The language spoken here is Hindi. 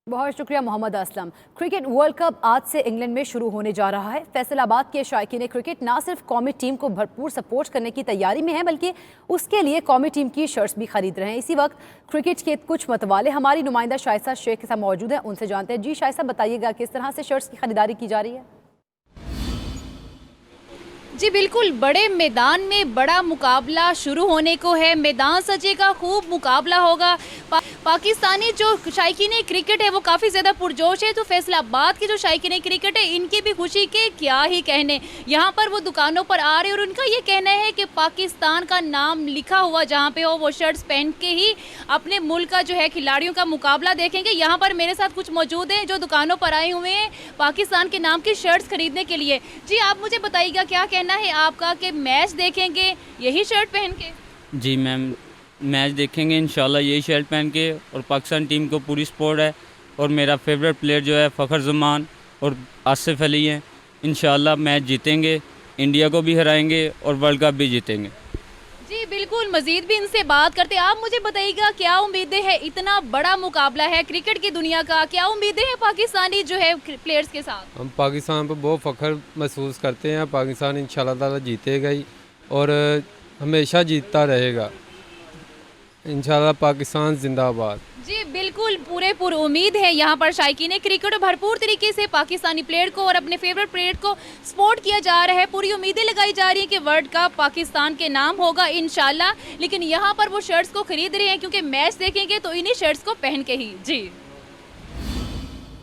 बहुत शुक्रिया Mohammad Aslam. Cricket world cup आज से इंग्लैंड में शुरू होने जा रहा है। फैसलाबाद के शायकीन क्रिकेट ना सिर्फ कौमी टीम को भरपूर सपोर्ट करने की तैयारी में है, बल्कि उसके लिए कौमी टीम की शर्ट्स भी खरीद रहे हैं। इसी वक्त क्रिकेट के कुछ मतवाले हमारी नुमाइंदा शाइसा शेख के साथ मौजूद है, उनसे जानते हैं। जी शाइसा, बताइएगा किस तरह से शर्ट्स की खरीदारी की जा रही है? जी बिल्कुल, बड़े मैदान में बड़ा मुकाबला शुरू होने को है। मैदान सजेगा, खूब मुकाबला होगा। पाकिस्तानी जो शायकीन क्रिकेट है वो काफ़ी ज़्यादा पुरजोश है। तो फैसलाबाद की जो शायकीन क्रिकेट है इनकी भी खुशी के क्या ही कहने। यहाँ पर वो दुकानों पर आ रहे हैं और उनका ये कहना है कि पाकिस्तान का नाम लिखा हुआ जहाँ पे हो वो शर्ट्स पहन के ही अपने मुल्क का जो है खिलाड़ियों का मुकाबला देखेंगे। यहाँ पर मेरे साथ कुछ मौजूद हैं जो दुकानों पर आए हुए हैं पाकिस्तान के नाम की शर्ट्स खरीदने के लिए। जी आप मुझे बताइएगा क्या कहना है आपका कि मैच देखेंगे यही शर्ट पहन के? जी मैम, मैच देखेंगे इंशाल्लाह यही शर्ट पहन के, और पाकिस्तान टीम को पूरी सपोर्ट है। और मेरा फेवरेट प्लेयर जो है फ़खर जमान और आसिफ अली हैं। इंशाल्लाह मैच जीतेंगे, इंडिया को भी हराएंगे और वर्ल्ड कप भी जीतेंगे। जी बिल्कुल, मजीद भी इनसे बात करते हैं। आप मुझे बताइएगा क्या उम्मीदें हैं, इतना बड़ा मुकाबला है क्रिकेट की दुनिया का, क्या उम्मीदें हैं पाकिस्तानी जो है प्लेयर्स के साथ? हम पाकिस्तान पर बहुत फ़ख्र महसूस करते हैं। पाकिस्तान इंशाल्लाह ताला जीतेगा ही और हमेशा जीतता रहेगा। इंशाल्लाह पाकिस्तान जिंदाबाद। जी बिल्कुल, पूरे उम्मीद है यहाँ पर शायकीन क्रिकेट भरपूर तरीके से पाकिस्तानी प्लेयर को और अपने फेवरेट प्लेयर को सपोर्ट किया जा रहा है। पूरी उम्मीदें लगाई जा रही हैं कि वर्ल्ड कप पाकिस्तान के नाम होगा इंशाल्लाह। लेकिन यहाँ पर वो शर्ट्स को खरीद रहे हैं क्योंकि मैच देखेंगे तो इन्हीं शर्ट्स को पहन के ही। जी।